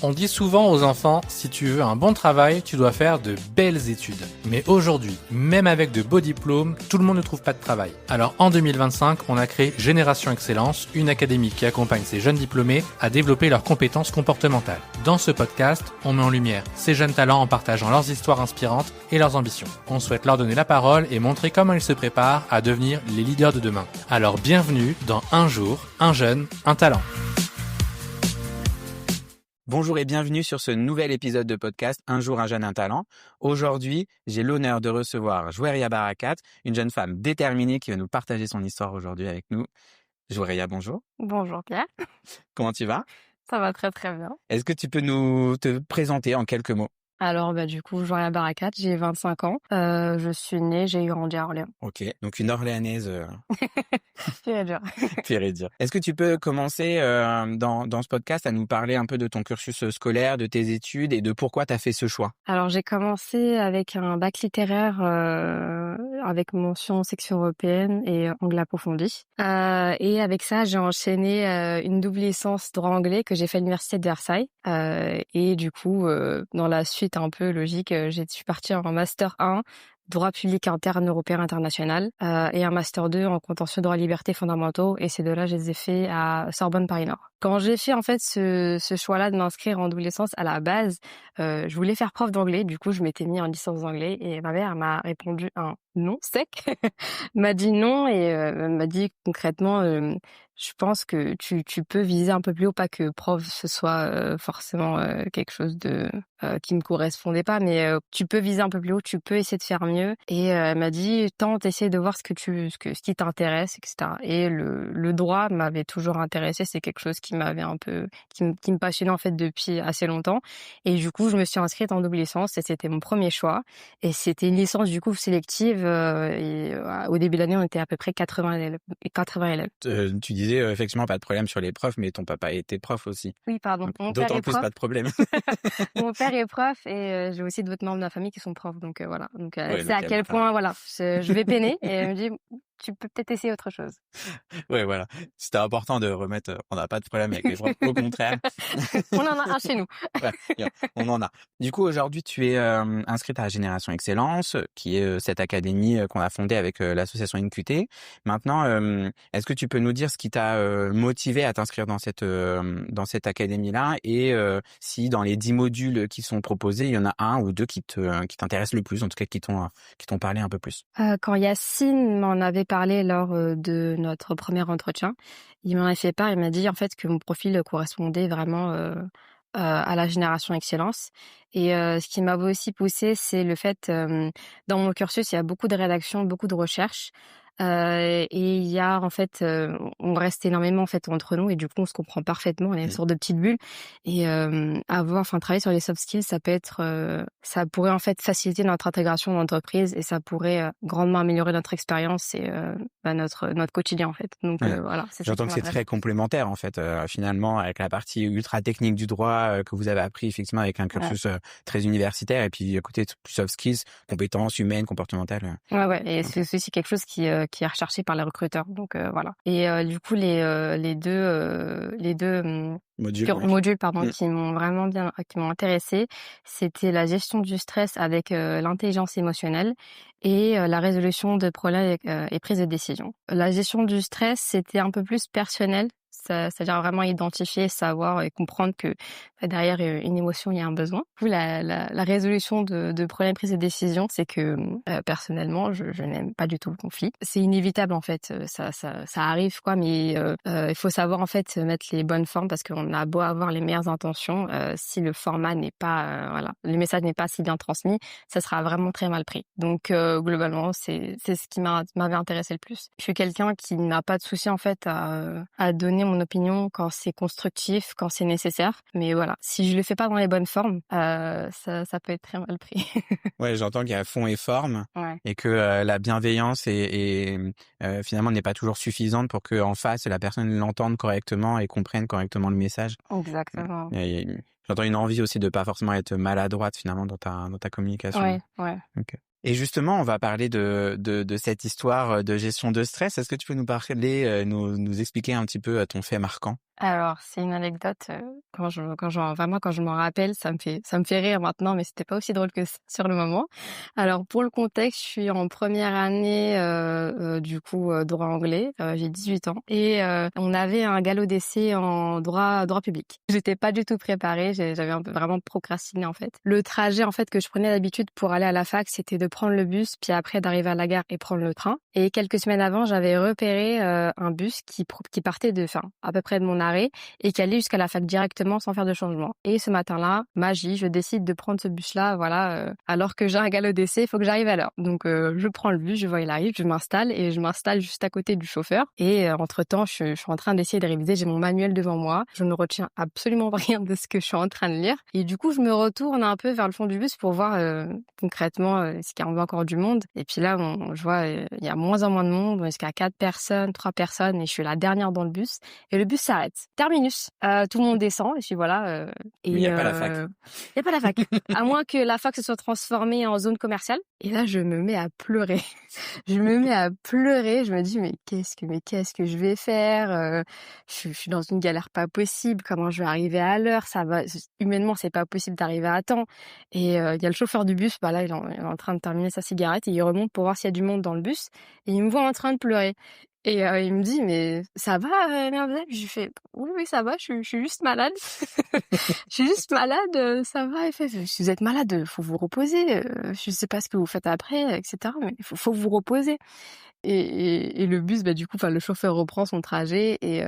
On dit souvent aux enfants, si tu veux un bon travail, tu dois faire de belles études. Mais aujourd'hui, même avec de beaux diplômes, tout le monde ne trouve pas de travail. Alors en 2025, on a créé Génération Excellence, une académie qui accompagne ces jeunes diplômés à développer leurs compétences comportementales. Dans ce podcast, on met en lumière ces jeunes talents en partageant leurs histoires inspirantes et leurs ambitions. On souhaite leur donner la parole et montrer comment ils se préparent à devenir les leaders de demain. Alors bienvenue dans Un jour, un jeune, un talent. Bonjour et bienvenue sur ce nouvel épisode de podcast Un jour, un jeune, un talent. Aujourd'hui, j'ai l'honneur de recevoir Joueria Barakat, une jeune femme déterminée qui va nous partager son histoire aujourd'hui avec nous. Joueria, bonjour. Bonjour Pierre, Comment tu vas? ça va très très bien. Est-ce que tu peux te présenter en quelques mots? Alors du coup, Joueria Barakat, j'ai 25 ans, je suis née, j'ai grandi à Orléans. Ok, donc une Orléanaise C'est dur. pire et dire. Est-ce que tu peux commencer dans ce podcast à nous parler un peu de ton cursus scolaire, de tes études et de pourquoi tu as fait ce choix? Alors j'ai commencé avec un bac littéraire avec mention section européenne et anglais approfondi. Et avec ça, j'ai enchaîné une double licence droit anglais que j'ai fait à l'université de Versailles. Et du coup, dans la suite un peu logique, je suis partie en master 1 droit public interne européen international et un master 2 en contentieux droit liberté fondamentaux, et ces deux-là je les ai fait à Sorbonne Paris Nord. Quand j'ai fait en fait ce choix-là de m'inscrire en double licence, à la base je voulais faire prof d'anglais, du coup je m'étais mis en licence d'anglais et ma mère m'a répondu un non sec, m'a dit non et m'a dit concrètement je pense que tu peux viser un peu plus haut, pas que prof ce soit forcément quelque chose de qui me correspondait pas, mais tu peux viser un peu plus haut, tu peux essayer de faire mieux. Et elle m'a dit tente, essaye de voir ce qui t'intéresse, etc. Et le droit m'avait toujours intéressé, c'est quelque chose qui m'avait un peu qui me passionnait en fait depuis assez longtemps. Et du coup je me suis inscrite en double licence et c'était mon premier choix. Et c'était une licence du coup sélective et au début de l'année on était à peu près 80 élèves. Tu disais effectivement pas de problème sur les profs, mais ton papa était prof aussi. Oui, pardon. Donc, Mon père d'autant est plus prof. pas de problème. Mon père est prof et j'ai aussi d'autres membres de ma famille qui sont profs, donc voilà. Donc Ouais, c'est donc à elle quel va point voilà, je vais peiner et elle me dit tu peux peut-être essayer autre chose. Ouais, voilà. C'était important de remettre, on n'a pas de problème avec les profs, au contraire. On en a un chez nous. Ouais, on en a. Du coup, aujourd'hui, tu es inscrite à Génération Excellence, qui est cette académie qu'on a fondée avec l'association INQT. Maintenant, est-ce que tu peux nous dire ce qui t'a motivé à t'inscrire dans cette académie-là et si dans les 10 modules qui sont proposés, il y en a un ou deux qui t'intéressent le plus, en tout cas qui t'ont parlé un peu plus? Quand Yacine m'en avait parlé lors de notre premier entretien, il m'en a fait part, il m'a dit en fait que mon profil correspondait vraiment à la Génération Excellence. Et ce qui m'avait aussi poussé, c'est le fait, dans mon cursus, il y a beaucoup de rédaction, beaucoup de recherche. Et il y a en fait, on reste énormément en fait entre nous et du coup on se comprend parfaitement, on est une sorte de petite bulle. Et travailler sur les soft skills, ça peut être, ça pourrait en fait faciliter notre intégration dans l'entreprise et ça pourrait grandement améliorer notre expérience et notre quotidien en fait. Donc voilà, c'est ça J'entends qui que c'est m'intéresse. très complémentaire en fait, finalement, avec la partie ultra technique du droit que vous avez appris effectivement avec un cursus très universitaire et puis côté plus soft skills, compétences humaines, comportementales. Ouais, et c'est aussi quelque chose qui est recherché par les recruteurs. Donc voilà. Et du coup les deux Modules, ouais. modules pardon Mm. qui m'ont intéressé, c'était la gestion du stress avec l'intelligence émotionnelle et la résolution de problèmes et prise de décision. La gestion du stress, c'était un peu plus personnel. C'est-à-dire vraiment identifier, savoir et comprendre que derrière une émotion, il y a un besoin. Du coup, la résolution de problèmes, prise de décision, c'est que personnellement, je n'aime pas du tout le conflit. C'est inévitable en fait, ça arrive quoi, mais il faut savoir en fait mettre les bonnes formes parce qu'on a beau avoir les meilleures intentions, si le format n'est pas, voilà, le message n'est pas si bien transmis, ça sera vraiment très mal pris. Donc globalement, c'est ce qui m'avait intéressé le plus. Je suis quelqu'un qui n'a pas de souci en fait à donner mon opinion quand c'est constructif, quand c'est nécessaire. Mais voilà, si je le fais pas dans les bonnes formes, ça peut être très mal pris. Ouais, j'entends qu'il y a fond et forme Ouais. et que la bienveillance finalement n'est pas toujours suffisante pour que en face la personne l'entende correctement et comprenne correctement le message. Exactement. Et j'entends une envie aussi de pas forcément être maladroite finalement dans ta communication. Ouais. Ok. Et justement, on va parler de cette histoire de gestion de stress. Est-ce que tu peux nous parler, nous expliquer un petit peu ton fait marquant? Alors, c'est une anecdote, quand je m'en rappelle, ça me fait rire maintenant, mais c'était pas aussi drôle que ça sur le moment. Alors, pour le contexte, je suis en première année, du coup, droit anglais, j'ai 18 ans et on avait un galop d'essai en droit public. J'étais pas du tout préparée, j'avais un peu vraiment procrastiné, en fait. Le trajet, en fait, que je prenais d'habitude pour aller à la fac, c'était de prendre le bus, puis après d'arriver à la gare et prendre le train. Et quelques semaines avant, j'avais repéré, un bus qui partait à peu près de mon arrêt et qui allait jusqu'à la fac directement sans faire de changement. Et ce matin-là, magie, je décide de prendre ce bus-là, voilà, alors que j'ai un galop d'essai, il faut que j'arrive à l'heure. Donc je prends le bus, je vois il arrive, je m'installe juste à côté du chauffeur. Et entre-temps, je suis en train d'essayer de réviser, j'ai mon manuel devant moi, je ne retiens absolument rien de ce que je suis en train de lire. Et du coup, je me retourne un peu vers le fond du bus pour voir concrètement est-ce qu'il y a encore du monde. Et puis là, je vois il y a moins en moins de monde, jusqu'à 4 personnes, 3 personnes, et je suis la dernière dans le bus. Et le bus s'arrête. Terminus. Tout le monde descend, et puis voilà. Mais il n'y a pas la fac. Il y a pas la fac. À moins que la fac se soit transformée en zone commerciale. Et là, je me mets à pleurer. Je me mets à pleurer. Je me dis, mais qu'est-ce que je vais faire? Je suis dans une galère pas possible. Comment je vais arriver à l'heure? Humainement, c'est pas possible d'arriver à temps. Et il y a le chauffeur du bus. Bah là, il est en train de terminer sa cigarette et il remonte pour voir s'il y a du monde dans le bus. Et il me voit en train de pleurer. Et il me dit: «Mais ça va, Merveille?» Je lui fais: «Oui, oui, ça va, je suis juste malade. Je suis juste malade, ça va». Il fait: «Si vous êtes malade, faut vous reposer, je sais pas ce que vous faites après, et cetera, mais faut vous reposer». Et le bus, bah, du coup, enfin, le chauffeur reprend son trajet et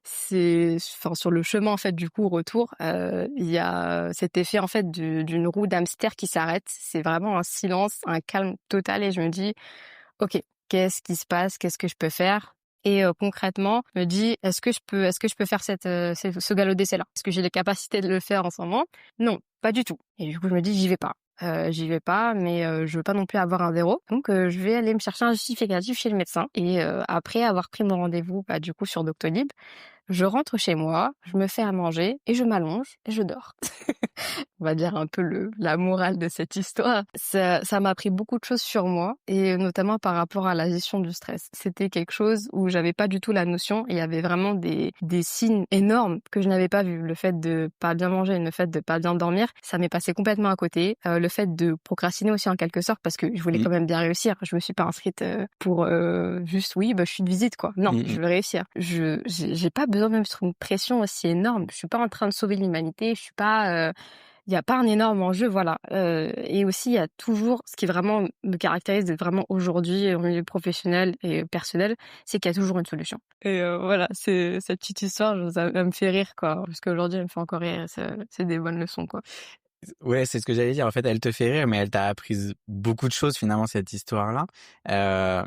sur le chemin, en fait, du coup, au retour, il y a cet effet, en fait, d'une roue d'hamster qui s'arrête. C'est vraiment un silence, un calme total et je me dis: «OK, qu'est-ce qui se passe? Qu'est-ce que je peux faire?» Et concrètement, je me dis: Est-ce que je peux faire ce galop d'essai-là? Est-ce que j'ai les capacités de le faire en ce moment?» Non, pas du tout. Et du coup, je me dis: J'y vais pas, mais je veux pas non plus avoir un 0. Donc je vais aller me chercher un justificatif chez le médecin et après avoir pris mon rendez-vous, bah, du coup, sur Doctolib, je rentre chez moi, je me fais à manger et je m'allonge et je dors. On va dire un peu la morale de cette histoire. Ça m'a appris beaucoup de choses sur moi et notamment par rapport à la gestion du stress. C'était quelque chose où j'avais pas du tout la notion et il y avait vraiment des signes énormes que je n'avais pas vus. Le fait de pas bien manger, le fait de pas bien dormir, ça m'est passé complètement à côté. Le fait de procrastiner aussi en quelque sorte parce que je voulais quand même bien réussir. Je me suis pas inscrite pour juste oui, bah je suis de visite quoi. Non, je veux réussir. J'ai pas besoin de me mettre une pression aussi énorme. Je suis pas en train de sauver l'humanité, je suis pas il y a pas un énorme enjeu, voilà. Et aussi, il y a toujours, ce qui vraiment me caractérise vraiment aujourd'hui au milieu professionnel et personnel, c'est qu'il y a toujours une solution. Et voilà, c'est cette petite histoire, ça me fait rire, quoi. Parce qu'aujourd'hui, elle me fait encore rire. C'est des bonnes leçons, quoi. Ouais, c'est ce que j'allais dire. En fait, elle te fait rire, mais elle t'a appris beaucoup de choses finalement cette histoire-là.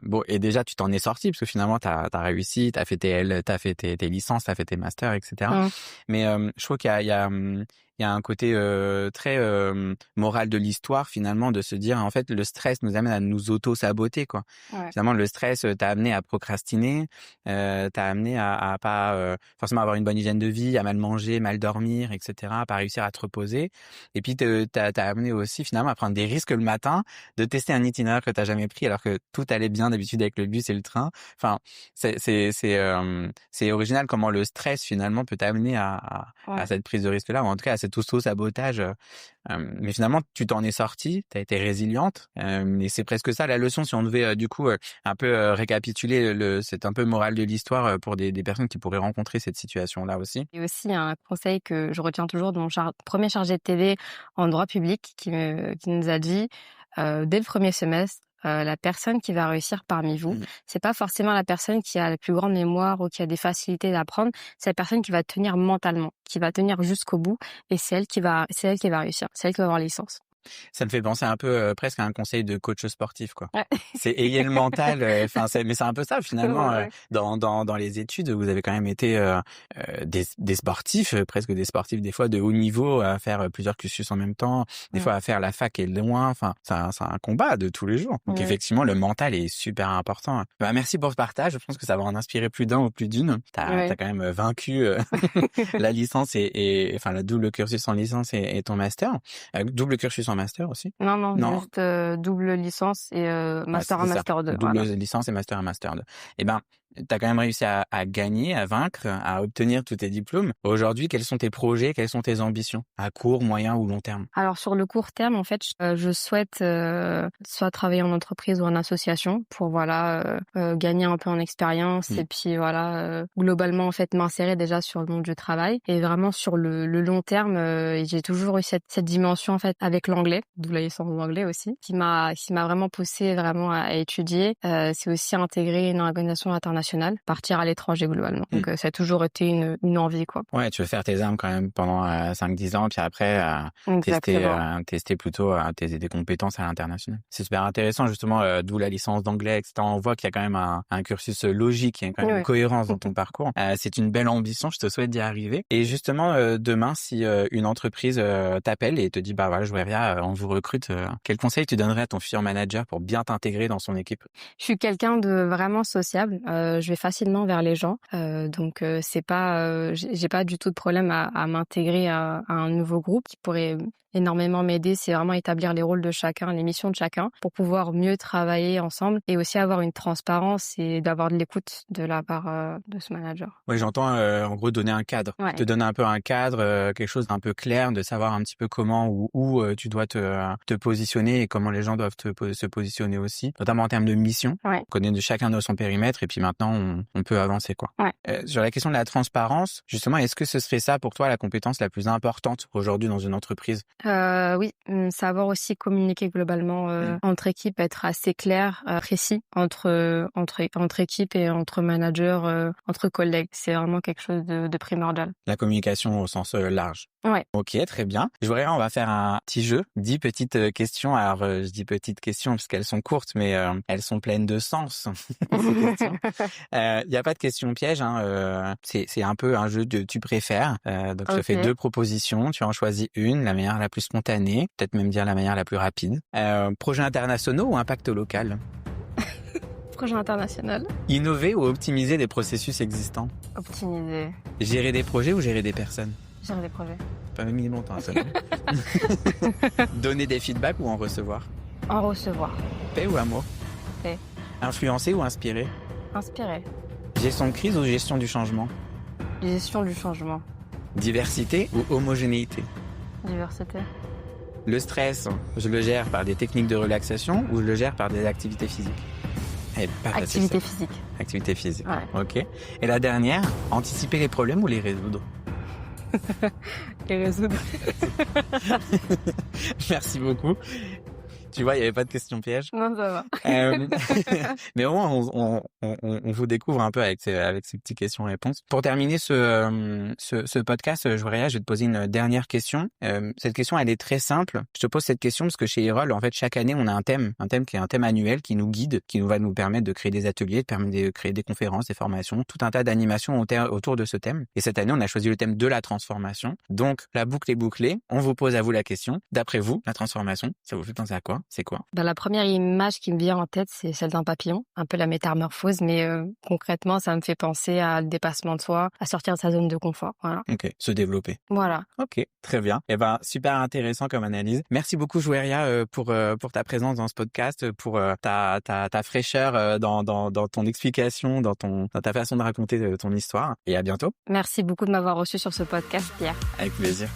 Bon, et déjà tu t'en es sorti parce que finalement t'as réussi, t'as fait tes licences, t'as fait tes masters, etc. Mmh. Mais je trouve il y a un côté très moral de l'histoire finalement de se dire en fait le stress nous amène à nous auto-saboter quoi. Ouais. Finalement le stress t'a amené à procrastiner, t'a amené à pas forcément avoir une bonne hygiène de vie, à mal manger, mal dormir, etc. À pas réussir à te reposer. Et puis t'as amené aussi finalement à prendre des risques le matin, de tester un itinéraire que t'as jamais pris alors que tout allait bien d'habitude avec le bus et le train. Enfin, c'est original comment le stress finalement peut t'amener à Ouais. cette prise de risque-là, ou en tout cas à cet auto-sabotage. Mais finalement, tu t'en es sortie, t'as été résiliente. Et c'est presque ça la leçon, si on devait du coup un peu récapituler c'est un peu moral de l'histoire pour des personnes qui pourraient rencontrer cette situation-là aussi. Et aussi, un conseil que je retiens toujours de mon premier chargé de TD en droit public qui nous a dit, dès le premier semestre, la personne qui va réussir parmi vous, c'est pas forcément la personne qui a la plus grande mémoire ou qui a des facilités d'apprendre, c'est la personne qui va tenir mentalement, qui va tenir jusqu'au bout et c'est elle qui va réussir, c'est elle qui va avoir les licences. Ça me fait penser un peu presque à un conseil de coach sportif, quoi. Ouais. C'est ayez le mental. Enfin, mais c'est un peu ça finalement. Ouais. Dans les études, vous avez quand même été des sportifs, presque des sportifs des fois de haut niveau, à faire plusieurs cursus en même temps, des fois à faire la fac et loin. Enfin, c'est un combat de tous les jours. Donc effectivement, le mental est super important. Bah, merci pour ce partage. Je pense que ça va en inspirer plus d'un ou plus d'une. T'as quand même vaincu la licence et enfin la double cursus en licence et ton master. Double cursus en master aussi? Non, juste double licence et master c'est 1, ça. master 2. Double Voilà. licence et master 1, master 2. Eh ben, t'as quand même réussi à gagner, à vaincre, à obtenir tous tes diplômes. Aujourd'hui, quels sont tes projets, quelles sont tes ambitions à court, moyen ou long terme? Alors sur le court terme, en fait, je souhaite soit travailler en entreprise ou en association pour gagner un peu en expérience et puis globalement en fait m'insérer déjà sur le monde du travail. Et vraiment sur le long terme, j'ai toujours eu cette dimension en fait avec l'anglais, d'où la licence d'anglais aussi, qui m'a vraiment poussé vraiment à étudier. C'est aussi intégrer une organisation internationale, partir à l'étranger globalement. Donc ça a toujours été une envie quoi. Ouais, tu veux faire tes armes quand même pendant 5-10 ans, puis après tester plutôt tes compétences à l'international. C'est super intéressant justement, d'où la licence d'anglais, etc. On voit qu'il y a quand même un cursus logique, il y a quand même une cohérence dans ton parcours. C'est une belle ambition, je te souhaite d'y arriver. Et justement, demain, si une entreprise t'appelle et te dit, bah voilà, Joëria, on vous recrute, quel conseil tu donnerais à ton futur manager pour bien t'intégrer dans son équipe? Je suis quelqu'un de vraiment sociable. Je vais facilement vers les gens, donc c'est pas, j'ai pas du tout de problème à m'intégrer à un nouveau groupe qui pourrait énormément m'aider. C'est vraiment établir les rôles de chacun, les missions de chacun, pour pouvoir mieux travailler ensemble et aussi avoir une transparence et d'avoir de l'écoute de la part de ce manager. Oui, j'entends en gros donner un cadre. Ouais. Te donner un peu un cadre, quelque chose d'un peu clair, de savoir un petit peu comment ou où tu dois te positionner et comment les gens doivent se positionner aussi, notamment en termes de mission. Ouais. On connaît de chacun de son périmètre et puis maintenant on peut avancer quoi. Ouais. Sur la question de la transparence, justement, est-ce que ce serait ça pour toi la compétence la plus importante aujourd'hui dans une entreprise? Oui, savoir aussi communiquer globalement entre équipes, être assez clair, précis entre équipes et entre managers, entre collègues. C'est vraiment quelque chose de primordial. La communication au sens large. Ouais. Ok, très bien. On va faire un petit jeu, 10 petites questions. Alors, je dis petites questions parce qu'elles sont courtes, mais elles sont pleines de sens. Il n'y a pas de questions pièges. Hein. C'est un peu un jeu de tu préfères. Donc, je te fais 2 propositions. Tu en choisis une, la meilleure, la plus spontanée. Peut-être même dire la meilleure, la plus rapide. Projets internationaux ou impact local? Projet international. Innover ou optimiser des processus existants? Optimiser. Gérer des projets ou gérer des personnes? Gérer des projets. Pas même mis longtemps, ça. Donner des feedbacks ou en recevoir? En recevoir. Paix ou amour? Paix. Influencer ou inspirer? Inspirer. Gestion de crise ou gestion du changement? Gestion du changement. Diversité ou homogénéité? Diversité. Le stress, je le gère par des techniques de relaxation ou je le gère par des activités physiques? Activité physique. Activité physique. Ouais. Ok. Et la dernière, anticiper les problèmes ou les résoudre? Les résoudre. Merci beaucoup. Tu vois, il n'y avait pas de questions pièges. Non, ça va. Mais au moins, on vous découvre un peu avec ces petites questions-réponses. Pour terminer ce podcast, Joëria, je vais te poser une dernière question. Cette question, elle est très simple. Je te pose cette question parce que chez Erol, en fait, chaque année, on a un thème qui est un thème annuel qui nous guide, qui va nous permettre de créer des ateliers, de créer des conférences, des formations, tout un tas d'animations autour de ce thème. Et cette année, on a choisi le thème de la transformation. Donc, la boucle est bouclée. On vous pose à vous la question. D'après vous, la transformation, ça vous fait penser à quoi? C'est quoi? La première image qui me vient en tête, c'est celle d'un papillon, un peu la métamorphose, mais concrètement, ça me fait penser à le dépassement de soi, à sortir de sa zone de confort. Voilà. Ok, se développer. Voilà. Ok, très bien. Super intéressant comme analyse. Merci beaucoup, Joëria, pour ta présence dans ce podcast, pour ta fraîcheur dans ton explication, dans ta façon de raconter ton histoire. Et à bientôt. Merci beaucoup de m'avoir reçu sur ce podcast, Pierre. Avec plaisir.